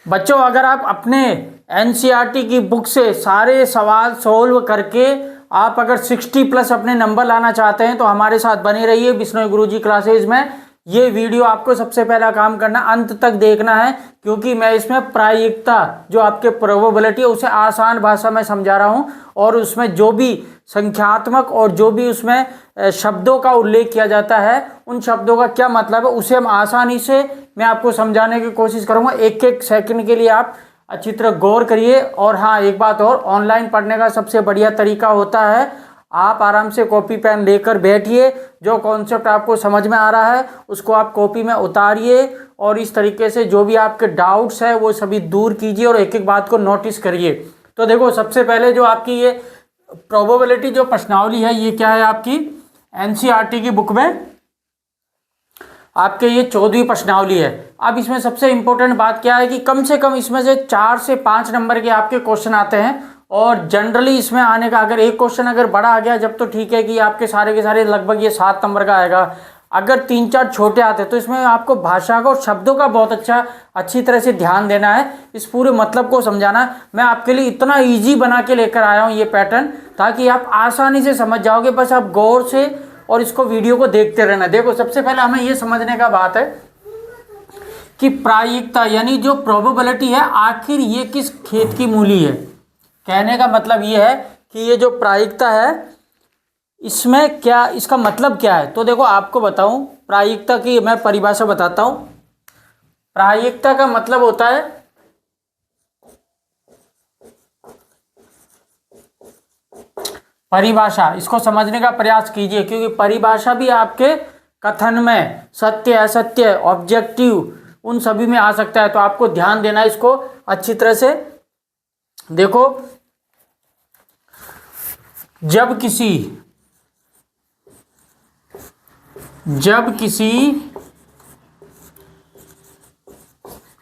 बच्चों अगर आप अपने एनसीईआरटी की बुक से सारे सवाल सोल्व करके आप अगर 60+ अपने नंबर लाना चाहते हैं तो हमारे साथ बने रहिए बिश्नोई गुरुजी क्लासेज में। ये वीडियो आपको सबसे पहला काम करना, अंत तक देखना है, क्योंकि मैं इसमें प्रायिकता जो आपके प्रोबेबिलिटी है उसे आसान भाषा में समझा रहा हूँ, और उसमें जो भी संख्यात्मक और जो भी उसमें शब्दों का उल्लेख किया जाता है उन शब्दों का क्या मतलब है उसे हम आसानी से मैं आपको समझाने की कोशिश करूँगा। एक एक सेकंड के लिए आप अच्छी तरह गौर करिए। और हाँ, एक बात और, ऑनलाइन पढ़ने का सबसे बढ़िया तरीका होता है आप आराम से कॉपी पेन लेकर बैठिए, जो कॉन्सेप्ट आपको समझ में आ रहा है उसको आप कॉपी में उतारिए और इस तरीके से जो भी आपके डाउट्स है वो सभी दूर कीजिए और एक एक बात को नोटिस करिए। तो देखो, सबसे पहले जो आपकी ये प्रोबेबिलिटी जो प्रश्नावली है ये क्या है, आपकी एनसीईआरटी की बुक में आपके ये 14वीं प्रश्नावली है। अब इसमें सबसे इंपॉर्टेंट बात क्या है कि कम से कम इसमें से 4 से 5 नंबर के आपके क्वेश्चन आते हैं, और जनरली इसमें आने का अगर एक क्वेश्चन अगर बड़ा आ गया जब तो ठीक है कि आपके सारे के सारे लगभग ये 7 नंबर का आएगा। अगर 3-4 छोटे आते तो इसमें आपको भाषा का और शब्दों का बहुत अच्छी तरह से ध्यान देना है, इस पूरे मतलब को समझाना है। मैं आपके लिए इतना ईजी बना के लेकर आया हूँ ये पैटर्न, ताकि आप आसानी से समझ जाओगे। बस आप गौर से और इसको वीडियो को देखते रहना। देखो, सबसे पहले हमें ये समझने का बात है कि प्रायिकता यानी जो प्रोबेबिलिटी है आखिर ये किस खेत की मूली है। कहने का मतलब ये है कि ये जो प्रायिकता है इसमें क्या, इसका मतलब क्या है। तो देखो, आपको बताऊं प्रायिकता की मैं परिभाषा बताता हूं। प्रायिकता का मतलब होता है परिभाषा, इसको समझने का प्रयास कीजिए क्योंकि परिभाषा भी आपके कथन में सत्य असत्य ऑब्जेक्टिव उन सभी में आ सकता है। तो आपको ध्यान देना है इसको अच्छी तरह से। देखो, जब किसी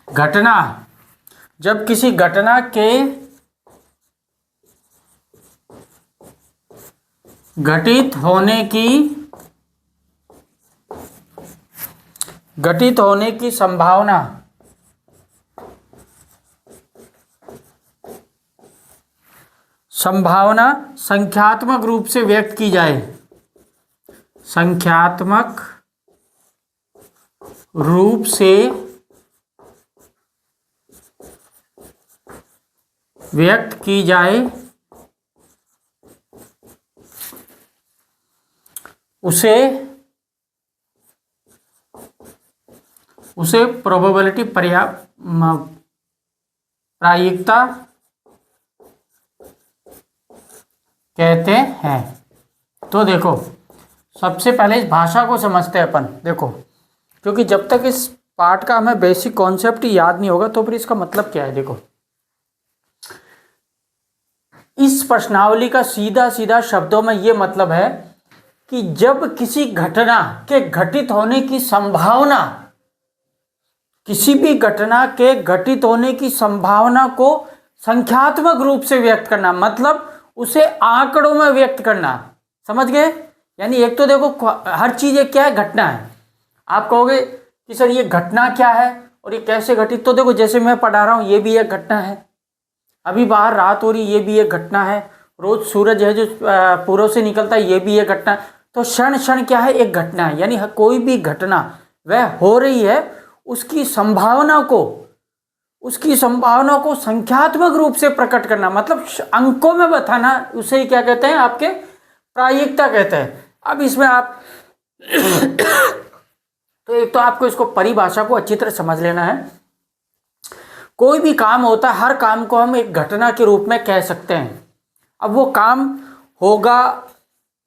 घटना के घटित होने की संभावना संख्यात्मक रूप से व्यक्त की जाए, संख्यात्मक रूप से व्यक्त की जाए, उसे प्रोबेबिलिटी प्रायिकता कहते हैं। तो देखो, सबसे पहले इस भाषा को समझते हैं अपन। देखो, क्योंकि जब तक इस पार्ट का हमें बेसिक कॉन्सेप्ट ही याद नहीं होगा तो फिर इसका मतलब क्या है। देखो, इस प्रश्नावली का सीधा सीधा शब्दों में ये मतलब है कि जब किसी घटना के घटित होने की संभावना, किसी भी घटना के घटित होने की संभावना को संख्यात्मक रूप से व्यक्त करना, मतलब उसे आंकड़ों में व्यक्त करना। समझ गए? यानी एक तो देखो, हर चीज एक क्या है, घटना है। आप कहोगे कि सर ये घटना क्या है और ये कैसे घटित, तो देखो जैसे मैं पढ़ा रहा हूँ ये भी एक घटना है, अभी बाहर रात हो रही ये भी एक घटना है, रोज सूरज है जो पूर्व से निकलता है ये भी एक घटना है। तो क्षण क्षण क्या है, एक घटना है। यानी कोई भी घटना वह हो रही है उसकी संभावना को संख्यात्मक रूप से प्रकट करना, मतलब अंकों में बताना, उसे ही क्या कहते हैं, आपके प्रायिकता कहते हैं। अब इसमें आप तो एक तो आपको इसको परिभाषा को अच्छी तरह समझ लेना है। कोई भी काम होता है, हर काम को हम एक घटना के रूप में कह सकते हैं। अब वो काम होगा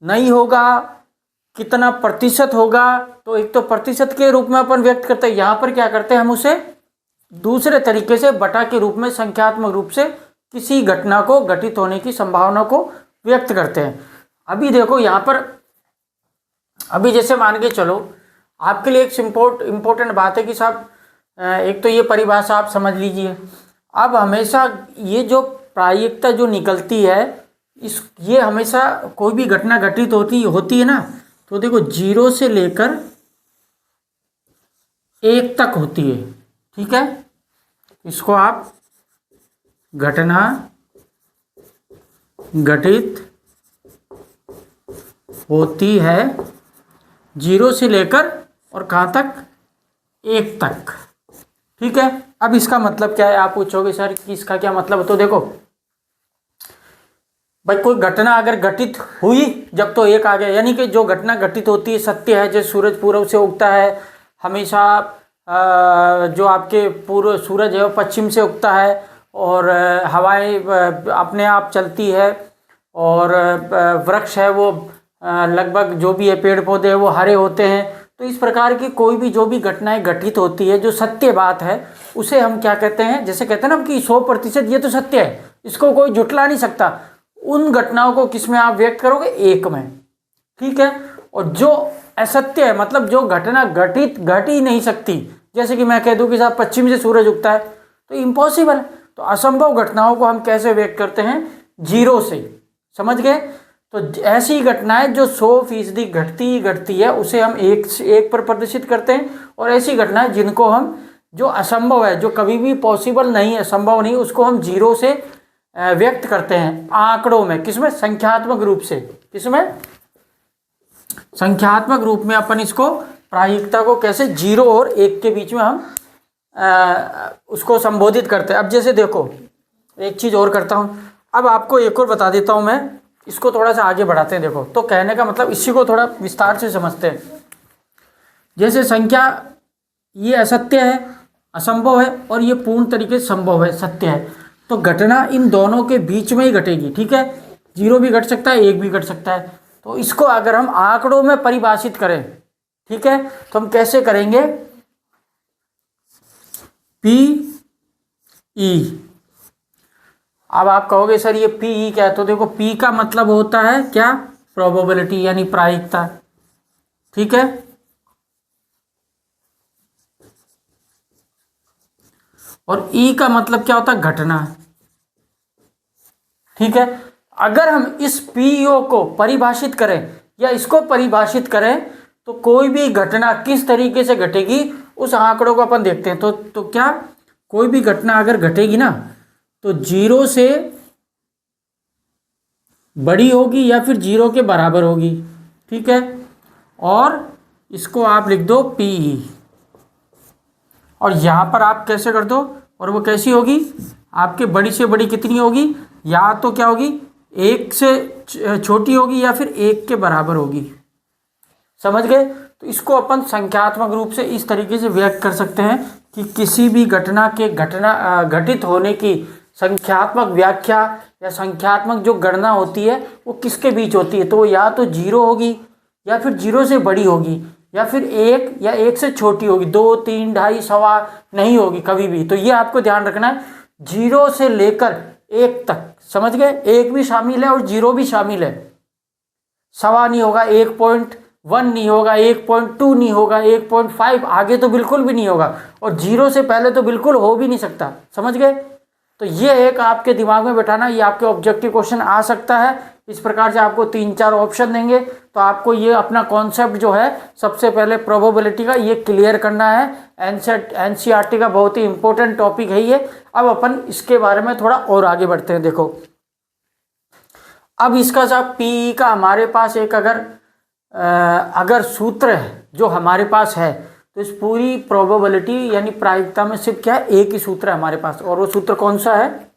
नहीं होगा, कितना प्रतिशत होगा, तो एक तो प्रतिशत के रूप में अपन व्यक्त करते हैं। यहाँ पर क्या करते हैं, हम उसे दूसरे तरीके से बटा के रूप में संख्यात्मक रूप से किसी घटना को घटित होने की संभावना को व्यक्त करते हैं। अभी देखो यहाँ पर, अभी जैसे मान के चलो, आपके लिए एक इम्पोर्टेंट बात है कि साहब एक तो ये परिभाषा आप समझ लीजिए। अब हमेशा ये जो प्रायिकता जो निकलती है ये हमेशा कोई भी घटना घटित होती है ना, तो देखो 0 से लेकर 1 तक होती है। ठीक है, इसको आप घटना घटित होती है 0 से लेकर और कहाँ तक, 1 तक। ठीक है, अब इसका मतलब क्या है, आप पूछोगे सर कि इसका क्या मतलब है। तो देखो भाई, कोई घटना अगर घटित हुई जब तो 1 आ गया, यानी कि जो घटना घटित होती है सत्य है, जैसे सूरज पूर्व से उगता है हमेशा, जो आपके पूर्व सूरज है वो पश्चिम से उगता है, और हवाएं अपने आप चलती है, और वृक्ष है वो लगभग जो भी है पेड़ पौधे है वो हरे होते हैं। तो इस प्रकार की कोई भी जो भी घटनाएं घटित होती है जो सत्य बात है, उसे हम क्या कहते हैं, जैसे कहते हैं ना कि 100% ये तो सत्य है, इसको कोई जुटला नहीं सकता, उन घटनाओं को किस में आप व्यक्त करोगे, 1 में। ठीक है, और जो असत्य है, मतलब जो घटना घट ही नहीं सकती, जैसे कि मैं कह दूं कि साहब पश्चिम से सूरज उगता है, तो इम्पॉसिबल है। तो असंभव घटनाओं को हम कैसे व्यक्त करते हैं, 0 से। समझ गए। तो ऐसी घटनाएं जो 100% घटती है उसे हम 1 पर प्रदर्शित करते हैं, और ऐसी घटनाएं जिनको हम, जो असंभव है, जो कभी भी पॉसिबल नहीं है, संभव नहीं, उसको हम 0 से व्यक्त करते हैं आंकड़ों में। किसमें, संख्यात्मक रूप से। किसमें, संख्यात्मक रूप में अपन इसको प्रायिकता को कैसे 0 और 1 के बीच में हम उसको संबोधित करते हैं। अब जैसे देखो, एक चीज और करता हूं, अब आपको एक और बता देता हूं मैं, इसको थोड़ा सा आगे बढ़ाते हैं। देखो, तो कहने का मतलब इसी को थोड़ा विस्तार से समझते हैं। जैसे संख्या, ये असत्य है, असंभव है, और ये पूर्ण तरीके से संभव है, सत्य है। तो घटना इन दोनों के बीच में ही घटेगी। ठीक है, 0 भी घट सकता है, 1 भी घट सकता है। तो इसको अगर हम आंकड़ों में परिभाषित करें, ठीक है, तो हम कैसे करेंगे, PE। अब आप कहोगे सर ये PE क्या है, तो देखो P का मतलब होता है क्या, प्रोबेबिलिटी यानी प्रायिकता। ठीक है, और E का मतलब क्या होता है, घटना। ठीक है, अगर हम इस PO को परिभाषित करें या इसको परिभाषित करें, तो कोई भी घटना किस तरीके से घटेगी उस आंकड़ों को अपन देखते हैं। तो क्या, कोई भी घटना अगर घटेगी ना, तो 0 से बड़ी होगी या फिर 0 के बराबर होगी। ठीक है, और इसको आप लिख दो PE, और यहाँ पर आप कैसे कर दो, और वो कैसी होगी, आपके बड़ी से बड़ी कितनी होगी, या तो क्या होगी, 1 से छोटी होगी या फिर 1 के बराबर होगी। समझ गए। तो इसको अपन संख्यात्मक रूप से इस तरीके से व्यक्त कर सकते हैं कि किसी भी घटना के घटित होने की संख्यात्मक व्याख्या या संख्यात्मक जो गणना होती है वो किसके बीच होती है, तो वो या तो 0 होगी, या फिर 0 से बड़ी होगी, या फिर 1 या 1 से छोटी होगी, 2, 3, 2.5, सवा नहीं होगी कभी भी। तो ये आपको ध्यान रखना है, 0 से लेकर 1 तक। समझ गए, 1 भी शामिल है और 0 भी शामिल है। सवा नहीं होगा, 1.1 नहीं होगा, 1.2 नहीं होगा, 1.5 आगे तो बिल्कुल भी नहीं होगा, और 0 से पहले तो बिल्कुल हो भी नहीं सकता। समझ गए। तो ये एक आपके दिमाग में बैठाना, ये आपके ऑब्जेक्टिव क्वेश्चन आ सकता है। इस प्रकार से आपको 3-4 ऑप्शन देंगे, तो आपको ये अपना कॉन्सेप्ट जो है सबसे पहले प्रोबेबिलिटी का ये क्लियर करना है। एनसीईआरटी का बहुत ही इंपॉर्टेंट टॉपिक है ये। अब अपन इसके बारे में थोड़ा और आगे बढ़ते हैं। देखो, अब इसका जब PE का हमारे पास एक अगर सूत्र है जो हमारे पास है, तो इस पूरी प्रोबेबिलिटी यानी प्रायिकता में सिर्फ क्या है, एक ही सूत्र है हमारे पास। और वो सूत्र कौन सा है,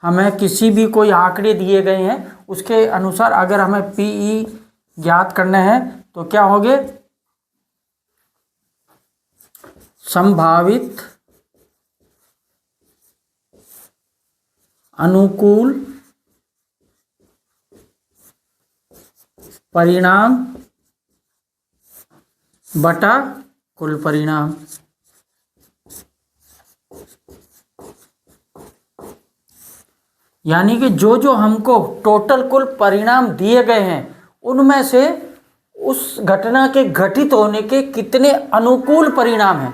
हमें किसी भी कोई आंकड़े दिए गए हैं उसके अनुसार अगर हमें PE ज्ञात करने हैं तो क्या होंगे, संभावित अनुकूल परिणाम बटा कुल परिणाम। यानी कि जो जो हमको टोटल कुल परिणाम दिए गए हैं उनमें से उस घटना के घटित होने के कितने अनुकूल परिणाम हैं,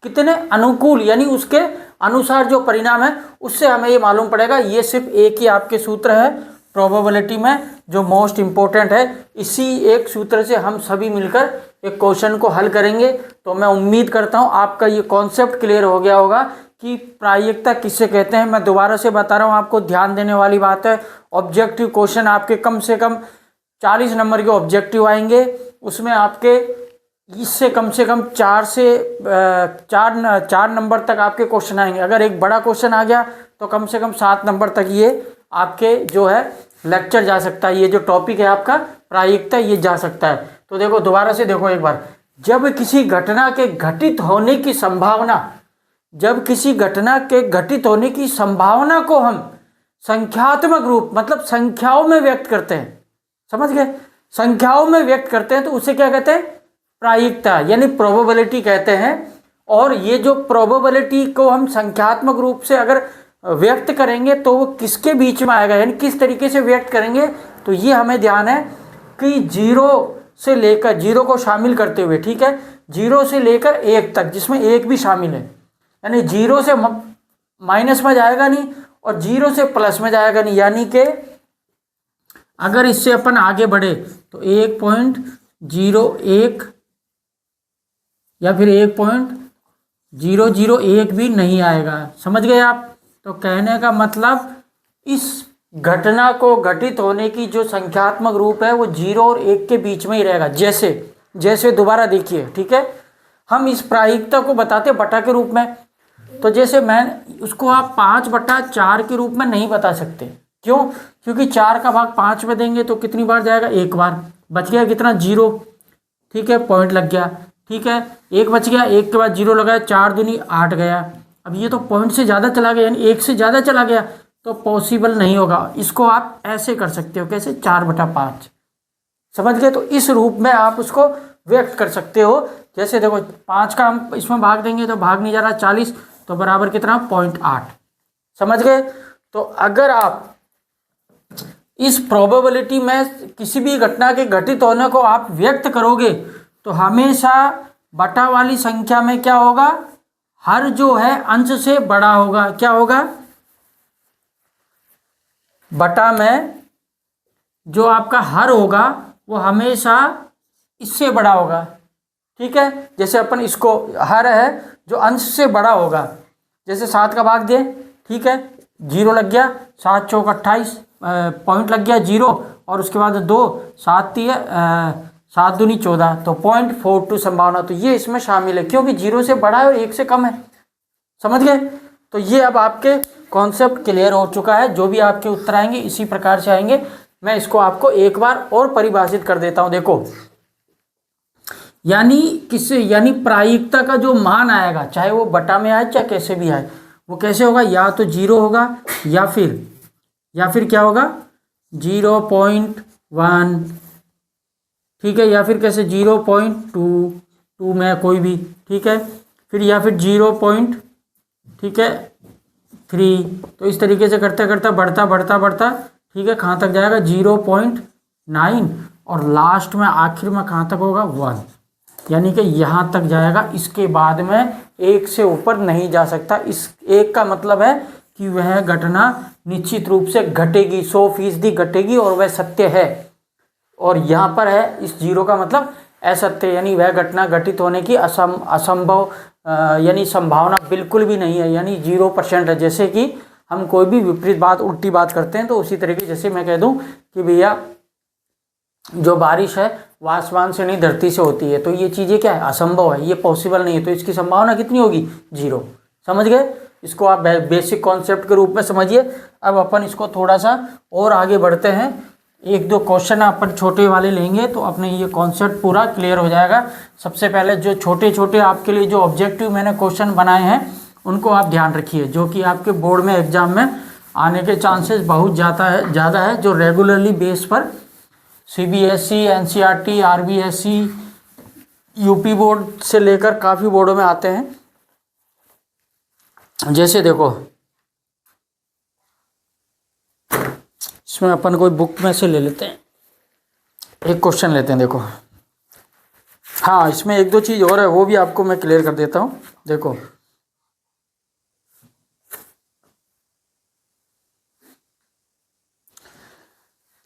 कितने अनुकूल यानी उसके अनुसार जो परिणाम है उससे हमें ये मालूम पड़ेगा। ये सिर्फ एक ही आपके सूत्र है प्रोबेबिलिटी में जो मोस्ट इम्पोर्टेंट है। इसी एक सूत्र से हम सभी मिलकर एक क्वेश्चन को हल करेंगे। तो मैं उम्मीद करता हूँ आपका ये कॉन्सेप्ट क्लियर हो गया होगा की प्रायिकता किससे कहते हैं। मैं दोबारा से बता रहा हूँ, आपको ध्यान देने वाली बात है। ऑब्जेक्टिव क्वेश्चन आपके कम से कम 40 नंबर के ऑब्जेक्टिव आएंगे, उसमें आपके इससे कम से कम 4 नंबर तक आपके क्वेश्चन आएंगे। अगर एक बड़ा क्वेश्चन आ गया तो कम से कम 7 नंबर तक ये आपके जो है लेक्चर जा सकता है। ये जो टॉपिक है आपका प्रायिकता, ये जा सकता है। तो देखो दोबारा से देखो एक बार, जब किसी घटना के घटित होने की संभावना को हम संख्यात्मक रूप मतलब संख्याओं में व्यक्त करते हैं, समझ गए, संख्याओं में व्यक्त करते हैं तो उसे क्या कहते हैं, प्रायिकता यानी प्रोबेबिलिटी कहते हैं। और ये जो प्रोबेबिलिटी को हम संख्यात्मक रूप से अगर व्यक्त करेंगे तो वो किसके बीच में आएगा, यानी किस तरीके से व्यक्त करेंगे, तो ये हमें ध्यान है कि 0 से लेकर 0 को शामिल करते हुए, ठीक है, 0 से लेकर 1 तक, जिसमें 1 भी शामिल है, यानी 0 से माइनस में जाएगा नहीं और 0 से प्लस में जाएगा नहीं। यानी कि अगर इससे अपन आगे बढ़े तो 1.01 या फिर 1.001 भी नहीं आएगा, समझ गए आप। तो कहने का मतलब इस घटना को घटित होने की जो संख्यात्मक रूप है वो 0 और 1 के बीच में ही रहेगा। जैसे दोबारा देखिए, ठीक है, हम इस प्रायिकता को बताते बटा के रूप में, तो जैसे मैं उसको आप 5/4 के रूप में नहीं बता सकते। क्यों? क्योंकि 4 का भाग 5 में देंगे तो कितनी बार जाएगा, 1 बार, बच गया कितना, 0, ठीक है, पॉइंट लग गया, ठीक है, 1 बच गया, 1 के बाद 0 लगाया, 4 दूनी 8 गया। अब ये तो पॉइंट से ज़्यादा चला गया, यानी 1 से ज़्यादा चला गया, तो पॉसिबल नहीं होगा। इसको आप ऐसे कर सकते हो, कैसे, 4/5, समझ गए। तो इस रूप में आप उसको व्यक्त कर सकते हो। जैसे देखो 5 का हम इसमें भाग देंगे तो भाग नहीं जा रहा, 40, तो बराबर कितना, 0.8, समझ गए। तो अगर आप इस प्रोबेबिलिटी में किसी भी घटना के घटित होने को आप व्यक्त करोगे तो हमेशा बटा वाली संख्या में क्या होगा, हर जो है अंश से बड़ा होगा। क्या होगा, बटा में जो आपका हर होगा वो हमेशा इससे बड़ा होगा, ठीक है। जैसे अपन इसको हर है जो अंश से बड़ा होगा, जैसे 7 का भाग दे, ठीक है, 0 लग गया, 7 चौक 28, पॉइंट लग गया 0, और उसके बाद 2, 7 दूनी 14, तो 0.42 संभावना, तो ये इसमें शामिल है क्योंकि 0 से बड़ा है और 1 से कम है, समझ गए। तो ये अब आपके कॉन्सेप्ट क्लियर हो चुका है। जो भी आपके उत्तर आएंगे इसी प्रकार से आएंगे। मैं इसको आपको एक बार और परिभाषित कर देता हूं, देखो, यानी प्रायिकता का जो मान आएगा, चाहे वो बटा में आए चाहे कैसे भी आए, वो कैसे होगा, या तो 0 होगा या फिर क्या होगा, 0.1, ठीक है, या फिर कैसे 0.2 में कोई भी, ठीक है, फिर या फिर 0. ठीक है 3, तो इस तरीके से करते करते बढ़ता, ठीक है, कहाँ तक जाएगा, 0.9, और लास्ट में आखिर में कहाँ तक होगा, 1, यानी कि यहाँ तक जाएगा। इसके बाद में 1 से ऊपर नहीं जा सकता। इस 1 का मतलब है कि वह घटना निश्चित रूप से घटेगी, 100% घटेगी और वह सत्य है। और यहाँ पर है इस 0 का मतलब असत्य, यानी वह घटना घटित होने की असंभव यानी संभावना बिल्कुल भी नहीं है, यानी 0% है। जैसे कि हम कोई भी विपरीत बात, उल्टी बात करते हैं, तो उसी तरीके जैसे मैं कह दूं कि भैया जो बारिश है वो आसमान से नहीं धरती से होती है, तो ये चीज़ें क्या है, असंभव है, ये पॉसिबल नहीं है, तो इसकी संभावना कितनी होगी, 0, समझ गए। इसको आप बेसिक कॉन्सेप्ट के रूप में समझिए। अब अपन इसको थोड़ा सा और आगे बढ़ते हैं, 1-2 क्वेश्चन अपन छोटे वाले लेंगे तो अपने ये कॉन्सेप्ट पूरा क्लियर हो जाएगा। सबसे पहले जो छोटे आपके लिए जो ऑब्जेक्टिव मैंने क्वेश्चन बनाए हैं उनको आप ध्यान रखिए, जो कि आपके बोर्ड में एग्जाम में आने के चांसेस बहुत ज़्यादा है, जो रेगुलरली बेस पर CBSE, NCERT, RBSE, UP board से लेकर काफ़ी बोर्डों में आते हैं। जैसे देखो इसमें अपन कोई बुक में से ले लेते हैं, एक क्वेश्चन लेते हैं, देखो, हाँ इसमें 1-2 चीज़ और है वो भी आपको मैं क्लियर कर देता हूँ। देखो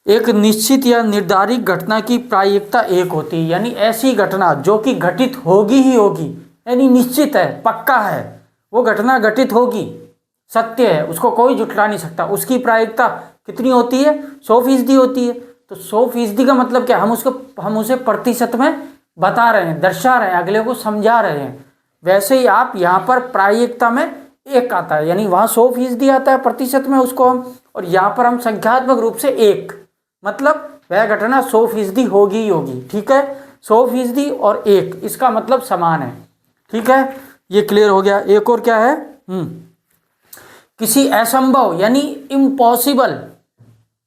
एक निश्चित या निर्धारित घटना की प्रायिकता 1 होती है, यानी ऐसी घटना जो कि घटित होगी ही होगी, यानी निश्चित है, पक्का है, वो घटना घटित होगी, सत्य है, उसको कोई झुठला नहीं सकता। उसकी प्रायिकता कितनी होती है? 100% होती है। तो 100% का मतलब क्या? हम उसे प्रतिशत में बता रहे हैं, दर्शा रहे हैं, अगले को समझा रहे हैं। वैसे ही आप यहाँ पर प्रायिकता में 1 आता है, यानी वहाँ 100% आता है प्रतिशत में उसको हम, और यहाँ पर हम संख्यात्मक रूप से 1, मतलब वह घटना 100% होगी ही होगी। ठीक है, 100% और 1 इसका मतलब समान है। ठीक है, ये क्लियर हो गया। एक और क्या है? किसी असंभव यानी इम्पॉसिबल,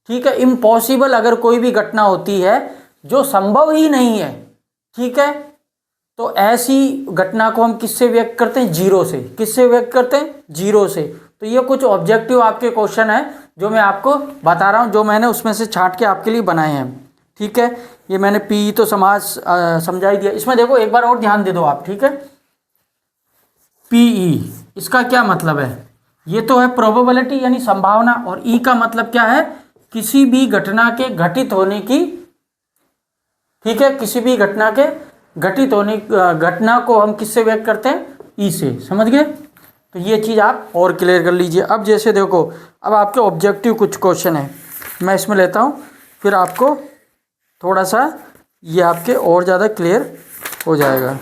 ठीक है, इम्पॉसिबल अगर कोई भी घटना होती है जो संभव ही नहीं है, ठीक है, तो ऐसी घटना को हम किससे व्यक्त करते हैं? 0 से। किससे व्यक्त करते हैं? 0 से। तो ये कुछ ऑब्जेक्टिव आपके क्वेश्चन है जो मैं आपको बता रहा हूँ, जो मैंने उसमें से छांट के आपके लिए बनाए हैं। ठीक है, ये मैंने पी तो समाज समझा ही दिया। इसमें देखो एक बार और ध्यान दे दो आप। ठीक है, पीई इसका क्या मतलब है? ये तो है प्रोबेबिलिटी यानी संभावना, और ई का मतलब क्या है? किसी भी घटना के घटित होने की, ठीक है, किसी भी घटना के घटित होने, घटना को हम किससे व्यक्त करते हैं? ई से। समझ गए? तो ये चीज़ आप और क्लियर कर लीजिए। अब जैसे देखो, अब आपके ऑब्जेक्टिव कुछ क्वेश्चन है, मैं इसमें लेता हूँ, फिर आपको थोड़ा सा ये आपके और ज़्यादा क्लियर हो जाएगा।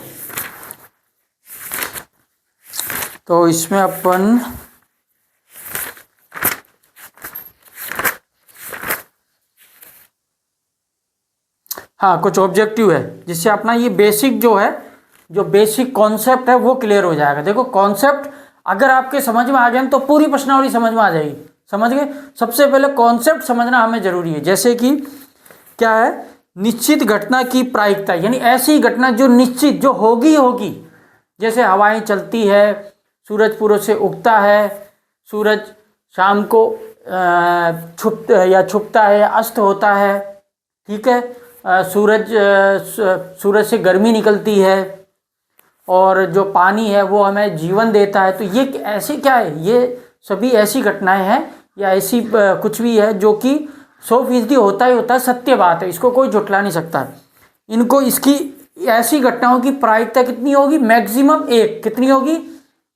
तो इसमें अपन हाँ कुछ ऑब्जेक्टिव है जिससे अपना ये बेसिक जो है, जो बेसिक कॉन्सेप्ट है वो क्लियर हो जाएगा। देखो कॉन्सेप्ट अगर आपके समझ में आ गया तो पूरी प्रश्नावली समझ में आ जाएगी। समझ गए? सबसे पहले कॉन्सेप्ट समझना हमें जरूरी है। जैसे कि क्या है? निश्चित घटना की प्रायिकता, यानी ऐसी घटना जो निश्चित, जो होगी होगी। जैसे हवाएं चलती है, सूरज पूर्व से उगता है, सूरज शाम को छुपता है, अस्त होता है। ठीक है, सूरज से गर्मी निकलती है, और जो पानी है वो हमें जीवन देता है। तो ये ऐसी क्या है? ये सभी ऐसी घटनाएं हैं या ऐसी कुछ भी है जो कि 100% होता ही होता है, सत्य बात है, इसको कोई झुठला नहीं सकता। इनको, इसकी ऐसी घटनाओं की प्रायिकता कितनी होगी? मैक्सिमम 1। कितनी होगी?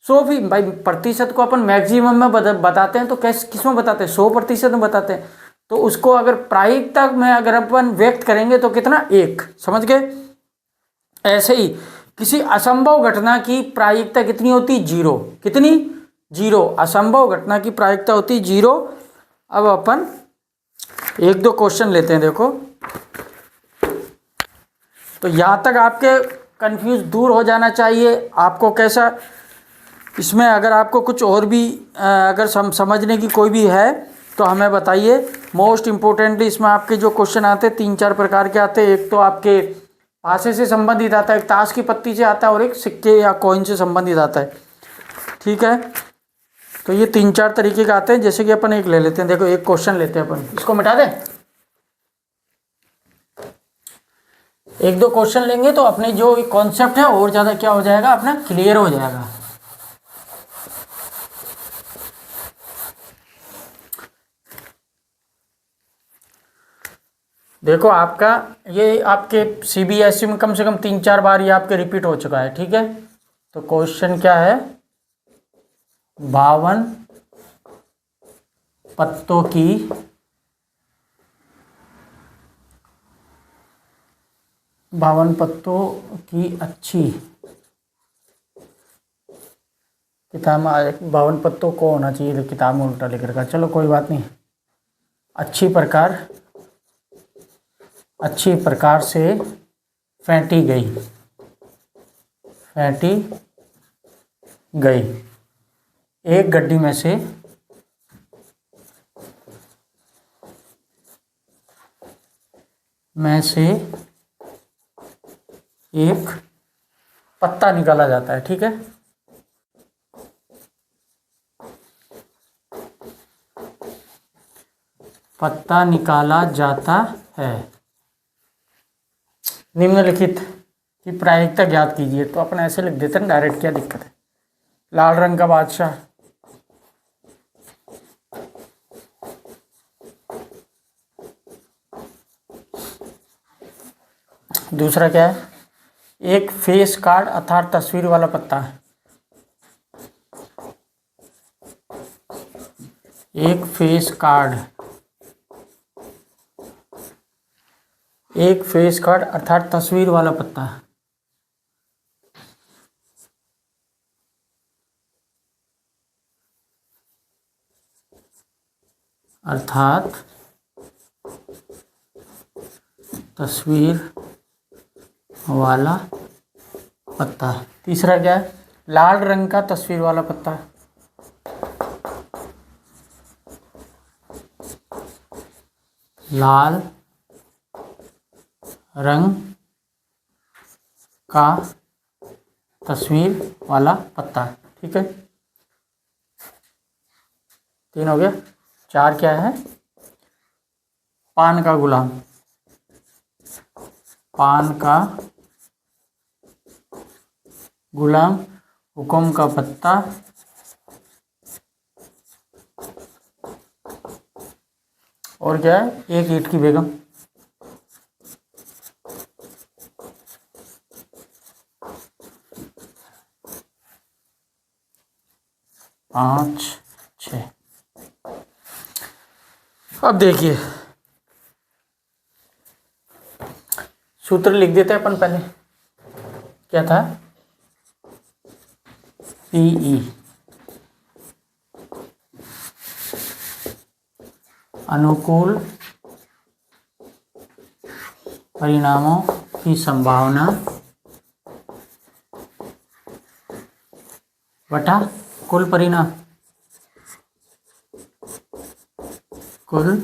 100%। भाई प्रतिशत को अपन मैक्सिमम में बताते हैं, तो किस में बताते हैं? 100% में बताते हैं। तो उसको अगर प्रायिकता में अगर अपन व्यक्त करेंगे तो कितना? 1। समझ गए? ऐसे ही किसी असंभव घटना की प्रायिकता कितनी होती? 0। कितनी? 0। असंभव घटना की प्रायिकता होती 0। अब अपन 1-2 क्वेश्चन लेते हैं। देखो, तो यहाँ तक आपके कंफ्यूज दूर हो जाना चाहिए। आपको कैसा इसमें, अगर आपको कुछ और भी अगर समझने की कोई भी है तो हमें बताइए। मोस्ट इम्पोर्टेंटली इसमें आपके जो क्वेश्चन आते हैं 3-4 प्रकार के आते हैं। एक तो आपके पासे से संबंधित आता है, एक ताश की पत्ती से आता है, और एक सिक्के या कॉइन से संबंधित आता है। ठीक है, तो ये 3-4 तरीके का आते हैं। जैसे कि अपन एक ले लेते हैं। देखो एक क्वेश्चन लेते हैं अपन, इसको मिटा दें। 1-2 क्वेश्चन लेंगे तो अपने जो कॉन्सेप्ट है और ज़्यादा क्या हो जाएगा? अपना क्लियर हो जाएगा। देखो आपका ये आपके CBSE में कम से कम 3-4 बार ये आपके रिपीट हो चुका है। ठीक है, तो क्वेश्चन क्या है? 52 पत्तों की अच्छी किताब में 52 पत्तों को होना चाहिए, किताब में उल्टा लिख रखा। चलो कोई बात नहीं। अच्छी प्रकार से फेंटी गई एक गड्डी में से एक पत्ता निकाला जाता है। ठीक है, पत्ता निकाला जाता है। निम्नलिखित की प्रायिकता ज्ञात कीजिए। तो अपन ऐसे लिख देते हैं डायरेक्ट, क्या दिक्कत है? लाल रंग का बादशाह, दूसरा क्या है? एक फेस कार्ड अर्थात तस्वीर वाला पत्ता है। एक फेस कार्ड, एक फेस कार्ड अर्थात तस्वीर वाला पत्ता, अर्थात तस्वीर वाला पत्ता। तीसरा क्या है? लाल रंग का तस्वीर वाला पत्ता, लाल रंग का तस्वीर वाला पत्ता। ठीक है, 3 हो गया। 4 क्या है? पान का गुलाम, पान का गुलाम, हुक्म का पत्ता, और क्या है? एक ईंट की बेगम। पाँच, 6। अब देखिए सूत्र लिख देते हैं अपन पहले। क्या था? पीई अनुकूल परिणामों की संभावना बटा कुल परिणाम, कुल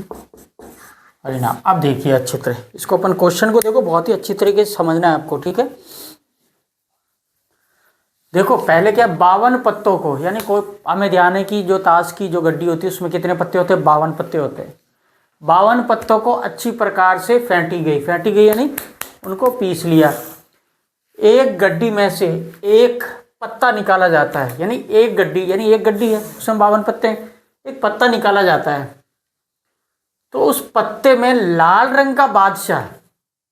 परिणाम। अब देखिए अच्छे तरह इसको, अपन क्वेश्चन को देखो, बहुत ही अच्छी तरीके से समझना है आपको। ठीक है, देखो पहले क्या, 52 पत्तों को, यानी कोई हमें ध्यान है कि जो ताश की जो गड्डी होती है उसमें कितने पत्ते होते हैं? 52 पत्ते होते हैं। 52 पत्तों को अच्छी प्रकार से फेंटी गई यानी उनको पीस लिया। एक गड्डी में से एक पत्ता निकाला जाता है, यानी एक गड्डी है उसमें 52 पत्ते हैं, एक पत्ता निकाला जाता है। तो उस पत्ते में लाल रंग का बादशाह,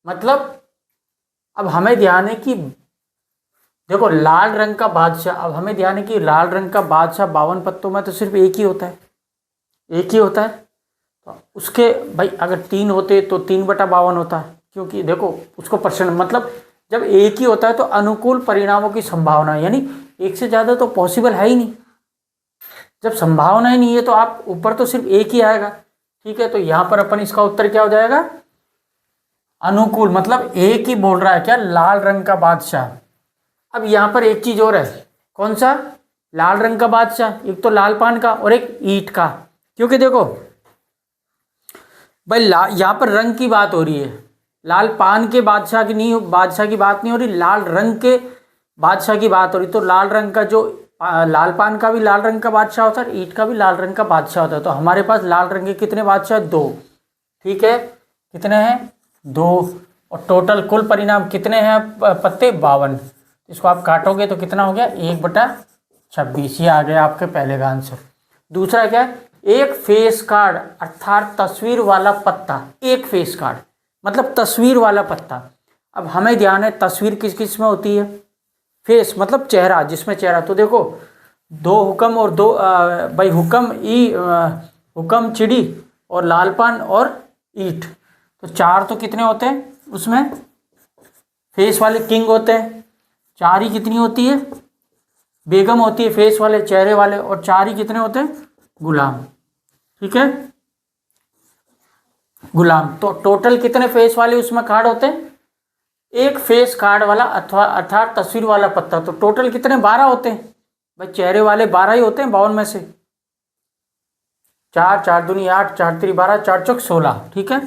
मतलब अब हमें ध्यान है कि देखो लाल रंग का बादशाह, अब हमें ध्यान है कि लाल रंग का बादशाह 52 पत्तों में तो सिर्फ एक ही होता है, एक ही होता है। तो उसके भाई अगर 3 होते तो 3/52 होता है, क्योंकि देखो उसको परसेंट, मतलब जब एक ही होता है तो अनुकूल परिणामों की संभावना, यानी एक से ज़्यादा तो पॉसिबल है ही नहीं। जब संभावना ही नहीं है तो आप ऊपर तो सिर्फ एक ही आएगा। ठीक है, तो यहाँ पर अपन इसका उत्तर क्या हो जाएगा? अनुकूल, मतलब एक ही बोल रहा है क्या? लाल रंग का बादशाह। अब यहाँ पर एक चीज और है, कौन सा? लाल रंग का बादशाह, एक तो लाल पान का और एक ईंट का। क्योंकि देखो भाई यहाँ पर रंग की बात हो रही है, लाल पान के बादशाह की नहीं, बादशाह की बात नहीं हो रही, लाल रंग के बादशाह की बात हो रही। तो लाल रंग का जो लाल पान का भी लाल रंग का बादशाह होता है, ईंट का भी लाल रंग का बादशाह होता है। तो हमारे पास लाल रंग के कितने बादशाह? 2। ठीक है, कितने हैं? 2। और टोटल कुल परिणाम कितने हैं पत्ते? 52। इसको आप काटोगे तो कितना हो गया? 1/26। ये आ गया आपके पहले का आंसर। दूसरा क्या है? एक फेस कार्ड अर्थात तस्वीर वाला पत्ता, एक फेस कार्ड मतलब तस्वीर वाला पत्ता। अब हमें ध्यान है तस्वीर किस किस में होती है? फेस मतलब चेहरा, जिसमें चेहरा। तो देखो 2 हुक्म और 2 भाई हुक्म चिड़ी और लालपान और ईंट, तो 4 तो कितने होते हैं उसमें? फेस वाले किंग होते हैं। 4 ही कितनी होती है? बेगम होती है, फेस वाले चेहरे वाले। और 4 ही कितने होते हैं? गुलाम। ठीक है, गुलाम। तो टोटल कितने फेस वाले उसमें कार्ड होते हैं? एक फेस कार्ड वाला अथवा अर्थात तस्वीर वाला पत्ता। तो टोटल कितने? 12 होते हैं भाई, चेहरे वाले 12 ही होते हैं 52 में से। 4 4 दूनी 8, 4 3 12, 4 चौक 16। ठीक है,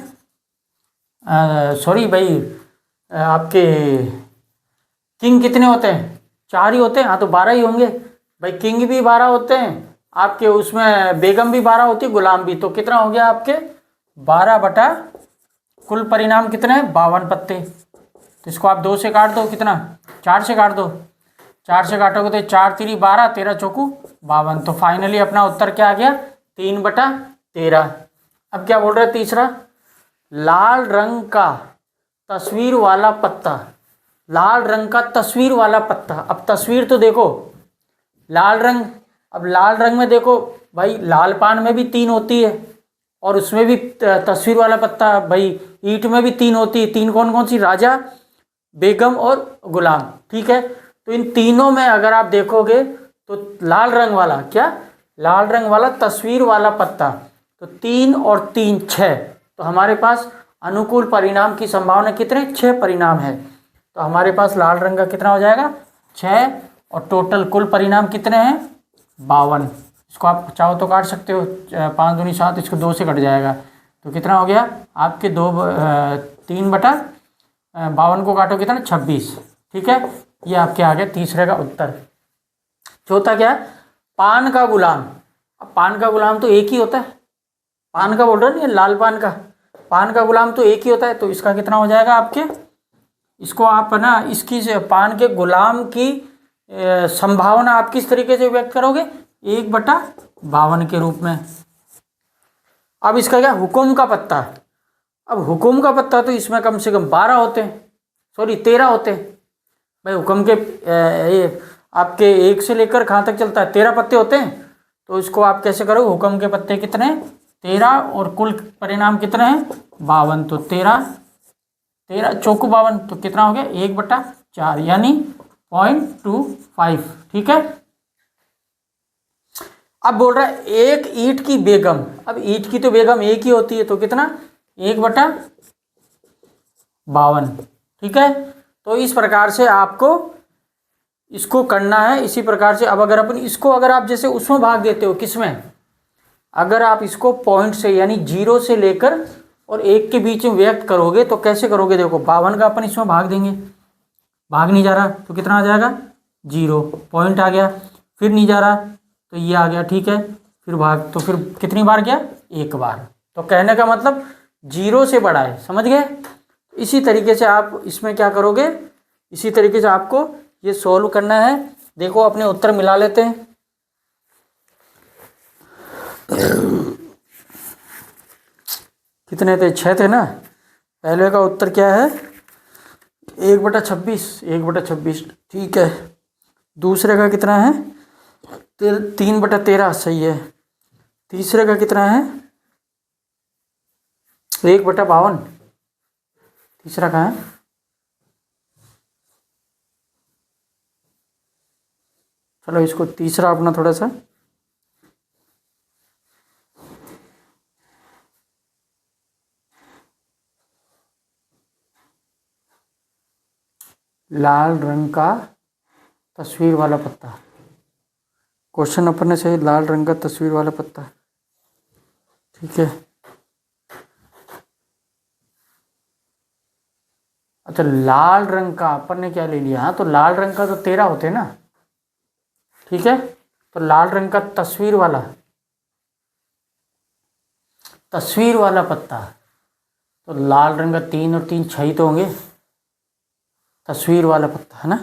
सॉरी भाई, आपके किंग कितने होते हैं? 4 ही होते हैं। हाँ, तो 12 ही होंगे भाई। किंग भी 12 होते हैं आपके, उसमें बेगम भी 12 होती है, गुलाम भी। तो कितना हो गया आपके? 12 बटा कुल परिणाम कितने हैं? 52 पत्ते। तो इसको आप 2 से काट दो, कितना? 4 से काट दो। 4 से काटोगे तो 4 3 12, 13 चौकू 52। तो फाइनली अपना उत्तर क्या आ गया? 3/13। अब क्या बोल रहे हैं? तीसरा, लाल रंग का तस्वीर वाला पत्ता, लाल रंग का तस्वीर वाला पत्ता। अब तस्वीर तो देखो लाल रंग, अब लाल रंग में देखो भाई लाल पान में भी 3 होती है और उसमें भी तस्वीर वाला पत्ता, भाई ईंट में भी 3 होती है। 3 कौन कौन सी? राजा, बेगम और गुलाम। ठीक है, तो इन तीनों में अगर आप देखोगे तो लाल रंग वाला, क्या लाल रंग वाला तस्वीर वाला पत्ता, तो 3 और 3 6, तो हमारे पास अनुकूल परिणाम की संभावना कितने? 6 परिणाम है। तो हमारे पास लाल रंग का कितना हो जाएगा? 6, और टोटल कुल परिणाम कितने हैं? 52। इसको आप चाहो तो काट सकते हो, 5 दूनी 7, इसको 2 से कट जाएगा तो कितना हो गया आपके 3/52 को काटो कितना? 26। ठीक है, ये आपके आ गया तीसरे का उत्तर। चौथा क्या है? पान का गुलाम। अब पान का गुलाम तो एक ही होता है, पान का बोल रहा नहीं, लाल पान का, पान का गुलाम तो एक ही होता है। तो इसका कितना हो जाएगा आपके? इसको आप ना इसकी पान के गुलाम की संभावना आप किस तरीके से व्यक्त करोगे? 1/52 के रूप में। अब इसका क्या? हुकुम का पत्ता। अब हुकुम का पत्ता तो इसमें कम से कम 12 होते हैं, सॉरी 13 होते हैं। भाई हुक्म के ये आपके 1 से लेकर कहाँ तक चलता है? 13 पत्ते होते हैं। तो इसको आप कैसे करोगे? हुक्म के पत्ते कितने? 13, और कुल परिणाम कितने हैं? 52। तो 13 चौको 52, तो कितना हो गया? 1/4, यानी 0.25। ठीक है, अब बोल रहा है एक ईंट की बेगम। अब ईंट की तो बेगम एक ही होती है, तो कितना? 1/52। ठीक है, तो इस प्रकार से आपको इसको करना है। इसी प्रकार से अब अगर अपन इसको, अगर आप जैसे उसमें भाग देते हो, किसमें? अगर आप इसको पॉइंट से यानी 0 से लेकर और 1 के बीच में व्यक्त करोगे तो कैसे करोगे? देखो 52 का अपन इसमें भाग देंगे, भाग नहीं जा रहा तो कितना आ जाएगा? 0, पॉइंट आ गया, फिर नहीं जा रहा तो ये आ गया। ठीक है, फिर भाग, तो फिर कितनी बार गया? 1 बार। तो कहने का मतलब 0 से बड़ा है, समझ गए? इसी तरीके से आप इसमें क्या करोगे? इसी तरीके से आपको ये सॉल्व करना है। देखो अपने उत्तर मिला लेते हैं। कितने थे? 6 थे ना। पहले का उत्तर क्या है? 1/26, 1/26। ठीक है, दूसरे का कितना है? 3/13, सही है। तीसरे का कितना है? 1/52। तीसरा कहाँ है? चलो इसको तीसरा अपना थोड़ा सा लाल रंग का तस्वीर वाला पत्ता। क्वेश्चन अपन ने सही, लाल रंग का तस्वीर वाला पत्ता। ठीक है, अच्छा लाल रंग का अपन ने क्या ले लिया? हाँ, तो लाल रंग का तो 13 होते हैं ना। ठीक है, तो लाल रंग का तस्वीर वाला पत्ता, तो लाल रंग का 3 और 3 6 तो होंगे, तस्वीर वाला पत्ता है ना।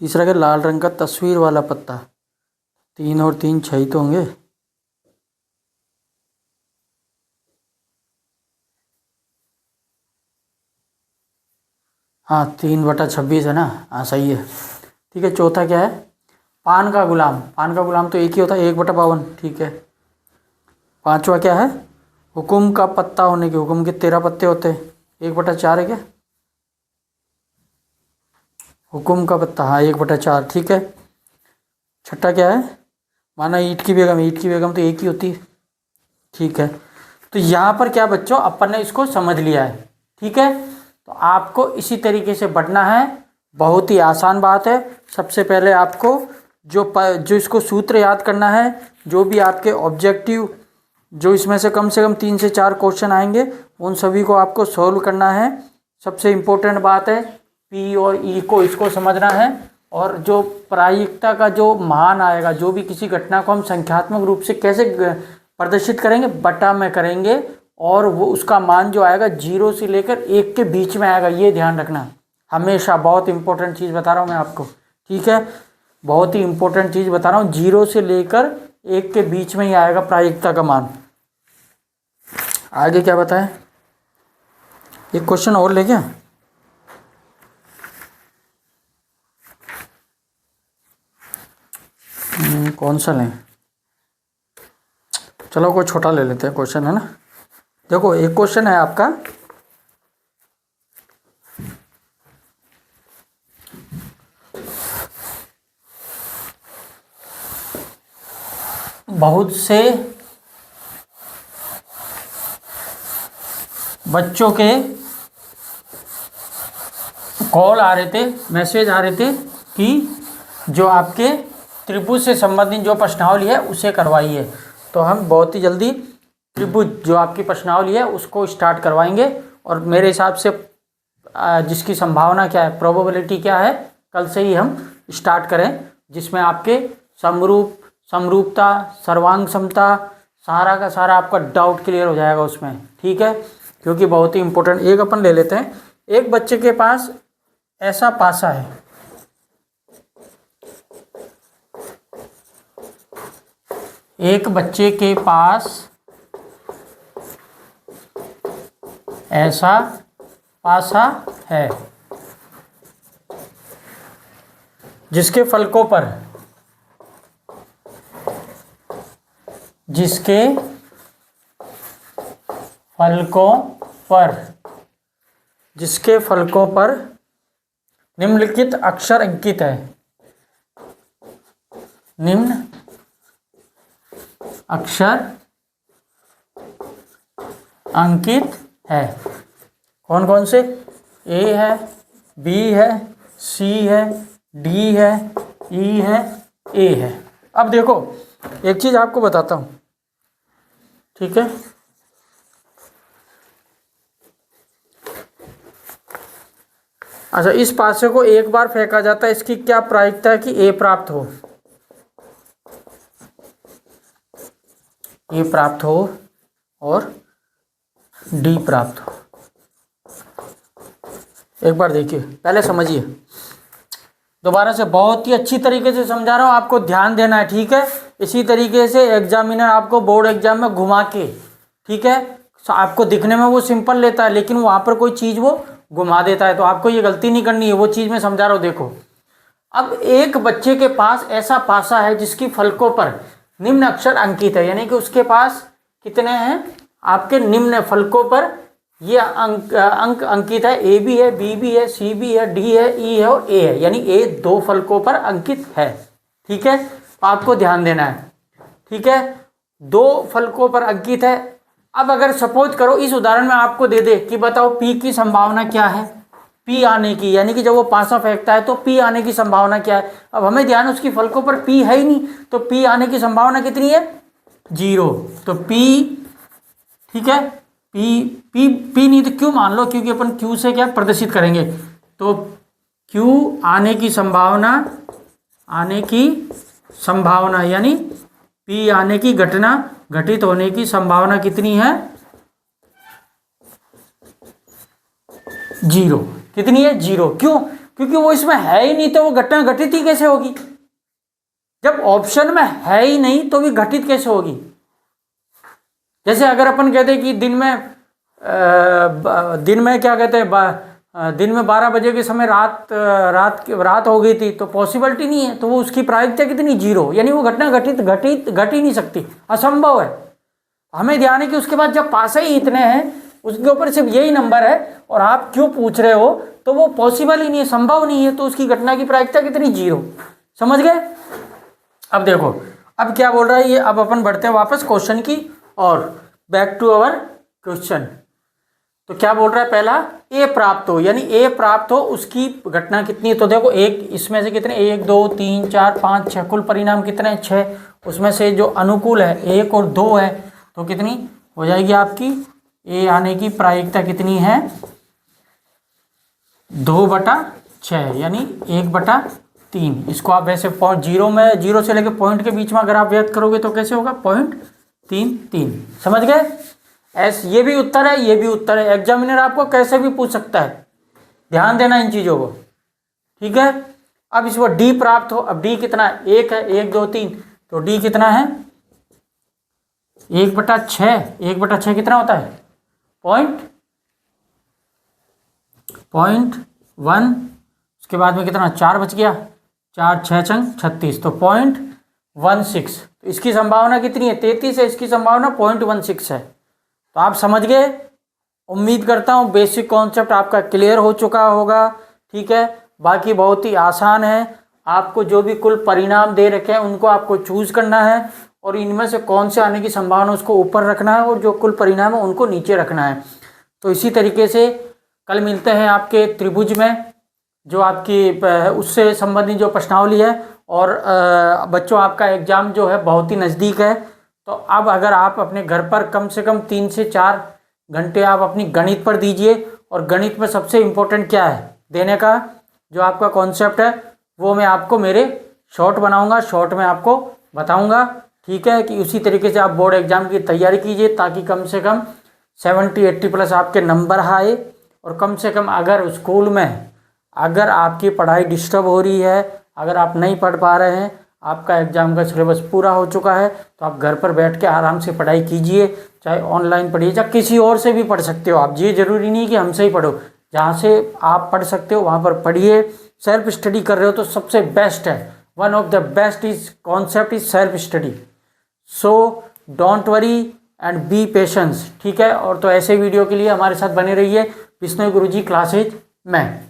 तीसरा क्या? लाल रंग का तस्वीर वाला पत्ता, 3 और 3 6 तो होंगे। हाँ, 3/26 है ना। हाँ सही है। ठीक है, चौथा क्या है? पान का गुलाम। पान का गुलाम तो एक ही होता है, 1/52। ठीक है, पांचवा क्या है? हुकुम का पत्ता होने के, हुकुम के 13 पत्ते होते हैं, 1/4 है क्या? हुकुम का पत्ता, हाँ 1/4। ठीक है, छठा क्या है? माना ईंट की बेगम। ईंट की बेगम तो एक ही होती है। ठीक है, तो यहाँ पर क्या बच्चों, अपन ने इसको समझ लिया है। ठीक है, तो आपको इसी तरीके से बढ़ना है। बहुत ही आसान बात है। सबसे पहले आपको जो इसको सूत्र याद करना है, जो भी आपके ऑब्जेक्टिव, जो इसमें से कम 3 से 4 क्वेश्चन आएंगे, उन सभी को आपको सॉल्व करना है। सबसे इम्पोर्टेंट बात है पी और ई को, इसको समझना है। और जो प्रायिकता का जो मान आएगा, जो भी किसी घटना को हम संख्यात्मक रूप से कैसे प्रदर्शित करेंगे? बटा में करेंगे, और वो उसका मान जो आएगा 0 से लेकर 1 के बीच में आएगा। ये ध्यान रखना हमेशा, बहुत इंपॉर्टेंट चीज़ बता रहा हूँ मैं आपको। ठीक है, बहुत ही इंपॉर्टेंट चीज़ बता रहा हूँ। 0 से लेकर 1 के बीच में ही आएगा प्रायिकता का मान। आगे क्या बताएं? एक क्वेश्चन और ले क्या? कौन सा लें? चलो कोई छोटा ले लेते हैं क्वेश्चन, है ना। देखो एक क्वेश्चन है आपका, बहुत से बच्चों के कॉल आ रहे थे, मैसेज आ रहे थे कि जो आपके त्रिभुज से संबंधित जो प्रश्नावली है उसे करवाइए। तो हम बहुत ही जल्दी त्रिभुज जो आपकी प्रश्नावली है उसको स्टार्ट करवाएंगे, और मेरे हिसाब से जिसकी संभावना क्या है, प्रोबेबिलिटी क्या है, कल से ही हम स्टार्ट करें, जिसमें आपके समरूप, समरूपता, सर्वांग समता, सारा का सारा आपका डाउट क्लियर हो जाएगा उसमें, ठीक है। क्योंकि बहुत ही इंपॉर्टेंट। एक अपन ले लेते हैं, एक बच्चे के पास ऐसा पासा है, एक बच्चे के पास ऐसा पासा है जिसके फलकों पर, जिसके फलकों पर, जिसके फलकों पर निम्नलिखित अक्षर अंकित है, निम्न अक्षर अंकित है। कौन कौन से? ए है, बी है, सी है, डी है, ई है, ए है। अब देखो एक चीज आपको बताता हूं, ठीक है। अच्छा, इस पासे को एक बार फेंका जाता है, इसकी क्या प्रायिकता है कि ए प्राप्त हो, ए प्राप्त हो और डी प्राप्त हो। एक बार देखिए, पहले समझिए, दोबारा से बहुत ही अच्छी तरीके से समझा रहा हूं, आपको ध्यान देना है, ठीक है। इसी तरीके से एग्जामिनर आपको बोर्ड एग्जाम में घुमा के, ठीक है, आपको दिखने में वो सिंपल लेता है लेकिन वहां पर कोई चीज वो घुमा देता है, तो आपको ये गलती नहीं करनी है, वो चीज मैं समझा रहा हूं। देखो, अब एक बच्चे के पास ऐसा पासा है जिसकी फलकों पर निम्न अक्षर अंकित है, यानी कि उसके पास कितने हैं आपके निम्न फलकों पर ये अंक अंकित है, ए भी है, बी भी है, सी भी है, डी है, ई है और ए है, यानी ए 2 फलकों पर अंकित है, ठीक है। आपको ध्यान देना है, ठीक है, 2 फलकों पर अंकित है। अब अगर सपोज करो इस उदाहरण में आपको दे दे कि बताओ पी की संभावना क्या है, पी आने की, यानी कि जब वो पासा फेंकता है तो पी आने की संभावना क्या है। अब हमें ध्यान, उसकी फलकों पर पी है ही नहीं, तो पी आने की संभावना कितनी है? 0। तो पी, ठीक है, पी नहीं तो क्यू मान लो, क्योंकि अपन क्यू से क्या प्रदर्शित करेंगे, तो क्यू आने की संभावना, आने की संभावना यानी पी आने की घटना, घटित होने की संभावना कितनी है? 0। कितनी है? 0। क्यों? क्योंकि वो इसमें है ही नहीं, तो वो घटना घटित ही कैसे होगी? जब ऑप्शन में है ही नहीं तो भी घटित कैसे होगी? जैसे अगर अपन कहते हैं कि दिन में क्या कहते हैं, दिन में 12 बजे के समय रात हो गई थी, तो पॉसिबिलिटी नहीं है, तो वो उसकी प्रायिकता कितनी? 0, यानी वो घटना घट ही नहीं सकती, असंभव है। हमें ध्यान है कि उसके बाद जब पासे ही इतने हैं, उसके ऊपर सिर्फ यही नंबर है और आप क्यों पूछ रहे हो, तो वो पॉसिबल ही नहीं है, संभव नहीं है, तो उसकी घटना की प्रायिकता कितनी? 0। समझ गए? अब देखो, अब क्या बोल रहा है ये, अब अपन बढ़ते हैं वापस क्वेश्चन की और बैक टू अवर क्वेश्चन। तो क्या बोल रहा है? पहला, ए प्राप्त हो, यानी ए प्राप्त हो उसकी घटना कितनी है? तो देखो, एक इसमें से कितने, 1 2 3 4 5 6, कुल परिणाम कितने हैं? 6। उसमें से जो अनुकूल है 1 और 2 है, तो कितनी हो जाएगी आपकी? ए आने की प्रायिकता कितनी है? 2/6, यानी 1/3। इसको आप वैसे 0 में, 0 से लेकर पॉइंट के बीच में अगर आप व्यक्त करोगे तो कैसे होगा? 0.33। समझ गए? ये भी उत्तर है, ये भी उत्तर है, एग्जामिनर आपको कैसे भी पूछ सकता है, ध्यान देना इन चीजों को, ठीक है। अब इसको डी प्राप्त हो, अब डी कितना है? 1 है, 1 2 3, तो डी कितना है? 1/6। 1/6 कितना होता है? 0.1। उसके बाद में कितना? 4 बच गया, 4 6 36, तो 0.16। तो इसकी संभावना कितनी है 33 है, इसकी संभावना 0.16 है। तो आप समझ गए। उम्मीद करता हूँ बेसिक कॉन्सेप्ट आपका क्लियर हो चुका होगा। ठीक है, बाकी बहुत ही आसान है। आपको जो भी कुल परिणाम दे रखे हैं उनको आपको चूज करना है और इनमें से कौन से आने की संभावना उसको ऊपर रखना है और जो कुल परिणाम है उनको नीचे रखना है। तो इसी तरीके से कल मिलते हैं आपके त्रिभुज में, जो आपकी उससे संबंधित जो प्रश्नावली है। और बच्चों आपका एग्ज़ाम जो है बहुत ही नज़दीक है। तो अब अगर आप अपने घर पर कम से कम 3 से 4 घंटे आप अपनी गणित पर दीजिए। और गणित में सबसे इम्पोर्टेंट क्या है देने का, जो आपका कॉन्सेप्ट है वो मैं आपको मेरे शॉर्ट बनाऊंगा, शॉर्ट में आपको बताऊंगा। ठीक है, कि उसी तरीके से आप बोर्ड एग्ज़ाम की तैयारी कीजिए ताकि कम से कम 70-80 प्लस आपके नंबर आए। और कम से कम अगर स्कूल में अगर आपकी पढ़ाई डिस्टर्ब हो रही है, अगर आप नहीं पढ़ पा रहे हैं, आपका एग्ज़ाम का सिलेबस पूरा हो चुका है, तो आप घर पर बैठ के आराम से पढ़ाई कीजिए। चाहे ऑनलाइन पढ़िए, चाहे किसी और से भी पढ़ सकते हो आप। ये ज़रूरी नहीं कि हमसे ही पढ़ो, जहाँ से आप पढ़ सकते हो वहाँ पर पढ़िए। सेल्फ स्टडी कर रहे हो तो सबसे बेस्ट है, one of the best is concept is self study. So don't worry and B patience. ठीक है, और तो ऐसे वीडियो के लिए हमारे साथ बने रहिए विष्णु गुरुजी क्लासेज में।